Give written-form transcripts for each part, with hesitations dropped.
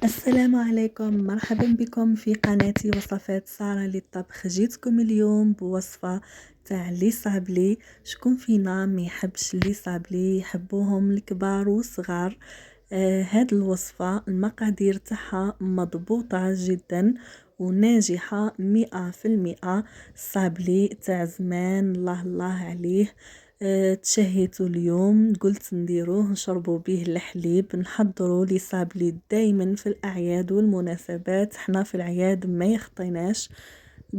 السلام عليكم، مرحبا بكم في قناتي وصفات سارة للطبخ. جيتكم اليوم بوصفة تاع لي صابلي. شكون فينا ما يحبش لي صابلي؟ يحبوهم الكبار والصغار. هاد الوصفة المقادير تاعها مضبوطة جدا وناجحة 100%. صابلي تاع زمان، الله الله عليه. تشهيتو اليوم، قلت نديروه نشربوا به الحليب. نحضروا لي صابلي دايما في الاعياد والمناسبات، حنا في العياد ما يخطيناش.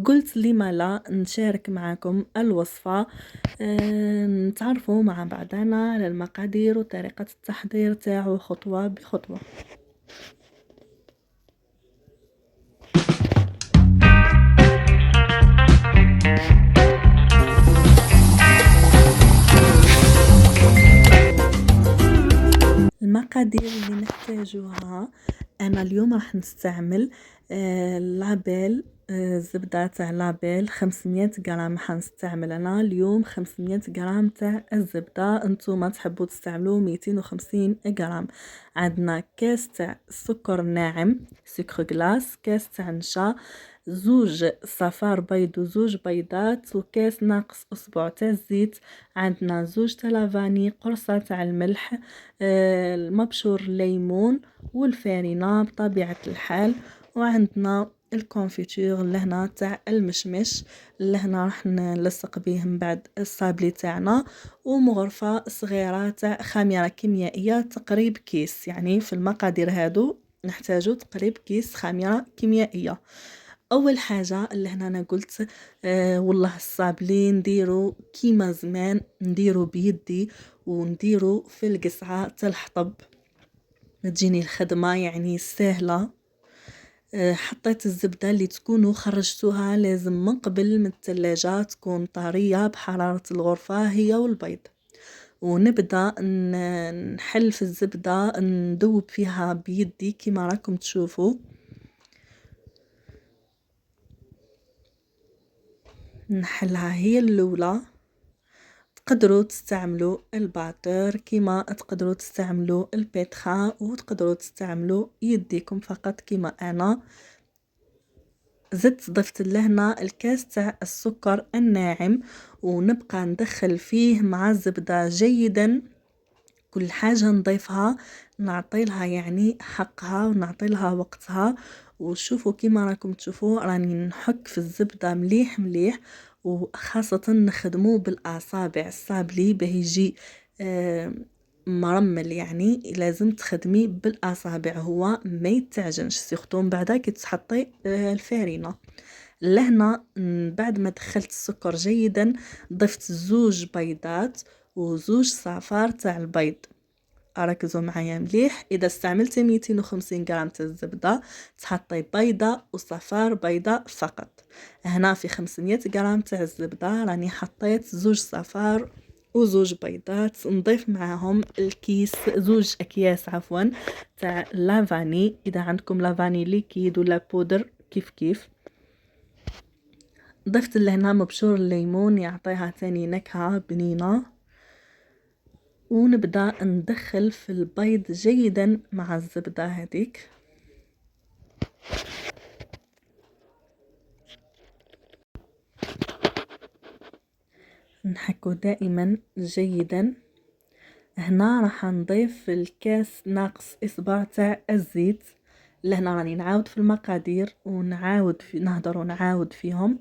قلت لي ما لا نشارك معكم الوصفة. نتعرفوا مع بعضنا على المقادير وطريقة التحضير تاعو خطوة بخطوة. المقادير اللي نحتاجوها، انا اليوم راح نستعمل لابيل، زبدة تاع لابيل 500 غرام. حنستعمل انا اليوم 500 غرام تاع الزبدة، انتوما تحبوا تستعملوا 250 غرام. عندنا كاس تاع سكر ناعم سكر غلاس، كاس تاع نشا، زوج صفار بيض وزوج بيضات، وكاس ناقص اسبوع تاع الزيت. عندنا زوج تاع لافاني، قرصة تاع الملح، المبشور الليمون والفارينة بطبيعة الحال. وعندنا الكونفيتور لهنا تاع المشمش لهنا راح نلصق به من بعد الصابلي تاعنا، ومغرفة صغيرة تاع خميرة كيميائية تقريب كيس. يعني في المقادير هادو نحتاجو تقريب كيس خميرة كيميائية. اول حاجه اللي هنا انا قلت والله الصابلي نديرو كيما زمان، نديرو بيدي ونديرو في القصعه تاع الحطب. تجيني الخدمه يعني سهله. حطيت الزبده اللي تكونوا خرجتوها لازم من قبل من الثلاجه، تكون طريه بحراره الغرفه هي والبيض. ونبدا نحل في الزبده، ندوب فيها بيدي كما راكم تشوفوا. نحلها هي الاولى. تقدروا تستعملوا الباتر كيما تقدروا تستعملوا البيتخا، وتقدروا تستعملوا يديكم فقط كيما انا. زدت ضفت لهنا الكاس تاع السكر الناعم، ونبقى ندخل فيه مع الزبدة جيدا. كل حاجة نضيفها نعطي لها يعني حقها ونعطي لها وقتها. وشوفوا كيما راكم تشوفوا راني نحك في الزبدة مليح مليح، وخاصة نخدمو بالاصابع الصابلي باه يجي مرمل. يعني لازم تخدمي بالاصابع، هو ما يتعجنش سيختو من بعدا كي تحطي الفارينة. لهنا بعد ما دخلت السكر جيدا ضفت زوج بيضات وزوج صفار تاع البيض. ركزوا معايا مليح، اذا استعملتي 250 غرام تاع الزبده تحطي بيضه وصفار بيضه فقط. هنا في 500 غرام تاع الزبده راني حطيت زوج صفار وزوج بيضات. نضيف معاهم الكيس، زوج اكياس عفوا تاع لافاني، اذا عندكم لافاني ليكيد ولا بودر كيف كيف. ضفت لهنا مبشور الليمون يعطيها ثاني نكهه بنينه. ونبدأ ندخل في البيض جيدا مع الزبدة هذيك. نحكو دائما جيدا. هنا راح نضيف الكاس ناقص اصبع تاع الزيت. لهنا راني نعاود في المقادير ونعاود نهضر ونعاود فيهم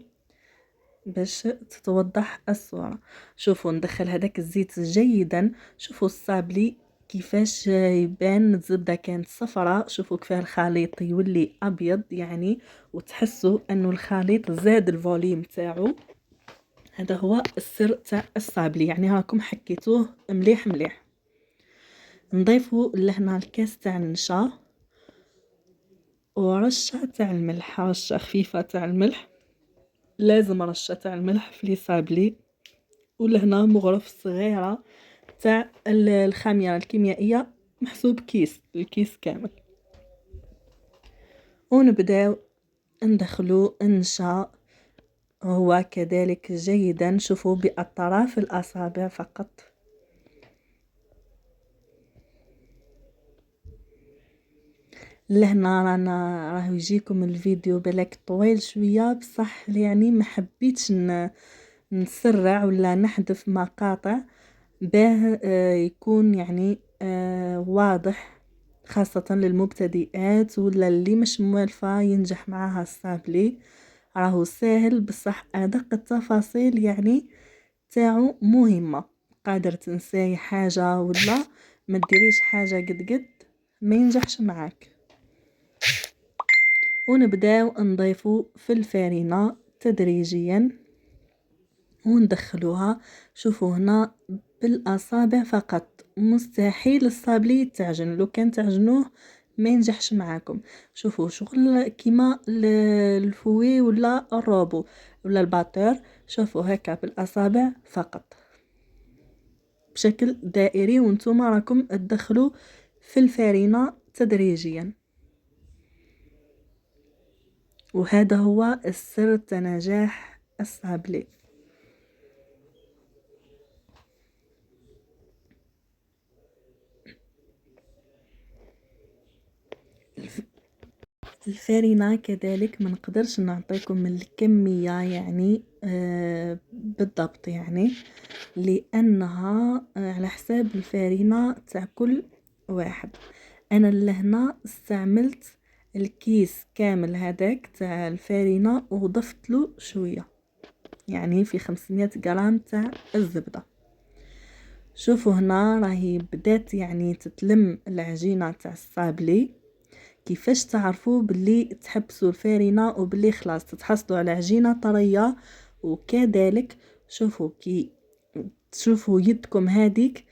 باش تتوضح الصورة. شوفوا ندخل هذاك الزيت جيدا. شوفوا الصابلي كيفاش يبان الزبدة كانت صفراء، شوفوا كيف الخليط يولي ابيض يعني، وتحسوا انه الخليط زاد الفوليم تاعو. هذا هو السر تاع الصابلي، يعني هاكم حكيتوه مليح مليح. نضيفوا لهنا الكاس تاع النشا ورشة تاع الملح، رشة خفيفة تاع الملح، لازم رشة تاع الملح في لي صابلي. ولهنا مغرف صغيرة تاع الخميرة الكيميائية محسوب كيس، الكيس كامل. ونبداو ندخلو النشا هو كذلك جيدا. شوفوا بأطراف الأصابع فقط. لهنا راهو يجيكم الفيديو بالك طويل شويه، بصح يعني ما حبيتش نسرع ولا نحذف مقاطع باه يكون يعني واضح، خاصة للمبتدئات ولا اللي مش موالفة ينجح معاها الصابلي. راهو ساهل بصح ادق التفاصيل يعني تاعو مهمة. قادر تنساي حاجة ولا ما ديريش حاجة قد قد ما ينجحش معاك. ونبداو نضيفو في الفارينة تدريجيا وندخلوها. شوفوا هنا بالاصابع فقط، مستحيل الصابلي يتعجن، لو كان تعجنوه ما ينجحش معاكم. شوفوا شغل كيما الفوي ولا الروبو ولا الباتور. شوفوا هكا بالاصابع فقط بشكل دائري، وانتم راكم تدخلوا في الفارينة تدريجيا. وهذا هو السر نجاح الصابلي. الفارينة كذلك ما نقدرش نعطيكم الكمية يعني بالضبط، يعني لانها على حساب الفارينة تاع كل واحد. انا لهنا استعملت الكيس كامل هذاك تاع الفارينة وضفت له شوية، يعني في 500 غرام تاع الزبدة. شوفوا هنا راهي بدات يعني تتلم العجينة تاع الصابلي. كيفاش تعرفوا باللي تحبسوا الفارينة وباللي خلاص تتحصلوا على عجينة طرية؟ وكذلك شوفوا كي تشوفوا يدكم هذيك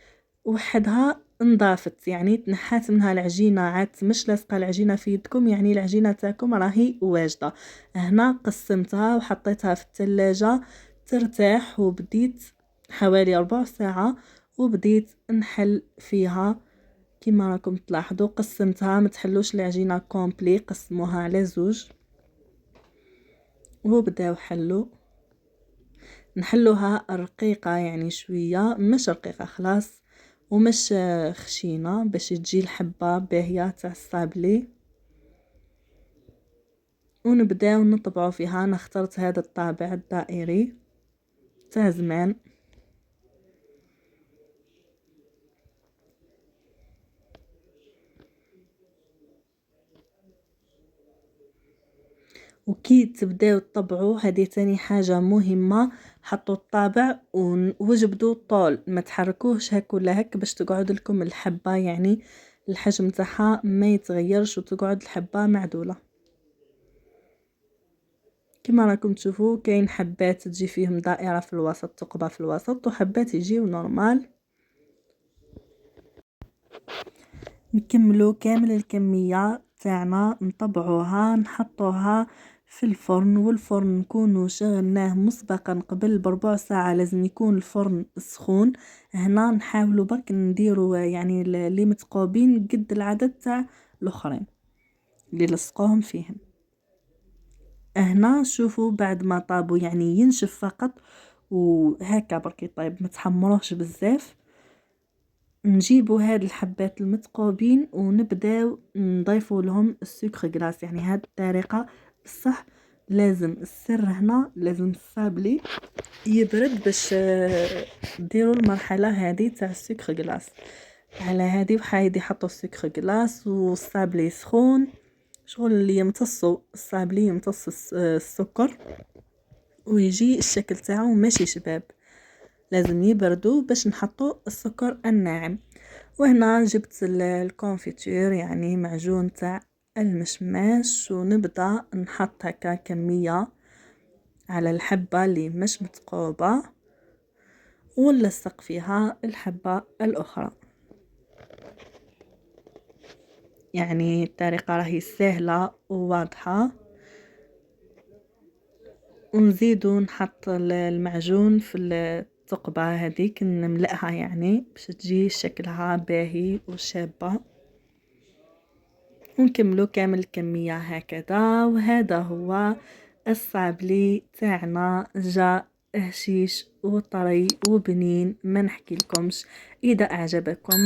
وحدها انضافت، يعني تنحات منها العجينة، عاد مش لاصقه العجينة في يدكم، يعني العجينة تاعكم راهي واجدة. هنا قسمتها وحطيتها في الثلاجة ترتاح، وبديت حوالي 4 ساعة وبديت نحل فيها. كما راكم تلاحظوا قسمتها، ما تحلوش العجينة كومبلي، قسموها على زوج وبداو نحلوها رقيقة، يعني شوية مش رقيقة خلاص ومش خشينة، باش تجي الحبة باهية تاع الصابلي. ونبداو نطبعوا فيها. انا اخترت هذا الطابع الدائري تاع زمان. وكي تبداو تطبعوا هذه تاني حاجة مهمة، حطوا الطابع ووجبدوا الطول، ما تحركوهش هك ولا هك باش تقعد لكم الحبة يعني الحجم تاعها ما يتغيرش وتقعد الحبة معدولة. كما راكم تشوفوا كاين حبات تجي فيهم دائرة في الوسط، ثقبة في الوسط، وحبات يجيو نورمال. نكملوا كامل الكمية تاعنا نطبعوها نحطوها في الفرن، والفرن نكونوا شغلناه مسبقا قبل بربع ساعة، لازم يكون الفرن سخون. هنا نحاولوا برك نديروا يعني اللي متقوبين قد العدد تاع الاخرين اللي لصقوهم فيهم. هنا شوفوا بعد ما طابوا يعني ينشف فقط وهكا برك يطيب، ما تحمروش بزاف. نجيبوا هاد الحبات المتقوبين ونبداو نضيفوا لهم السكر غلاس، يعني هاد الطريقه بصح لازم السر هنا لازم الصابلي يبرد باش ديروا المرحله هذه تاع السكر غلاس. على هذه وحايد يحطوا السكر غلاس والصابلي سخون، شغل اللي يمتصوا الصابلي يمتص السكر ويجي الشكل تاعو ماشي شباب، لازم يبردوا باش نحطوا السكر الناعم. وهنا جبت الكونفيتور يعني معجون تاع المشماش، ونبدا نحط هكا كميه على الحبه اللي مش متقوبه ونلصق فيها الحبه الاخرى. يعني الطريقه راهي سهله وواضحه. ونزيدو نحط المعجون في الثقبة هذيك نملأها يعني باش تجي شكلها باهي وشابة. ونكملو كامل الكمية هكذا. وهذا هو الصابلي تاعنا، جاء هشيش وطري وبنين ما نحكي لكمش. اذا اعجبكم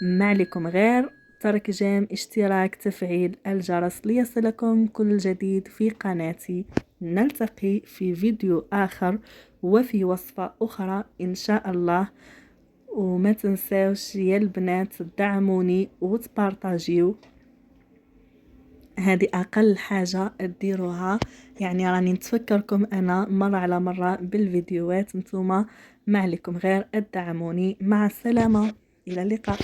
ما عليكم غير اشترك جيم، اشتراك، تفعيل الجرس ليصلكم كل جديد في قناتي. نلتقي في فيديو آخر وفي وصفة أخرى إن شاء الله. وما تنساوش يا البنات تدعموني وتبارطاجيو، هذه أقل حاجة تديروها. يعني راني نتفكركم أنا مرة على مرة بالفيديوهات، نتوما ما عليكم غير تدعموني. مع السلامة، إلى اللقاء.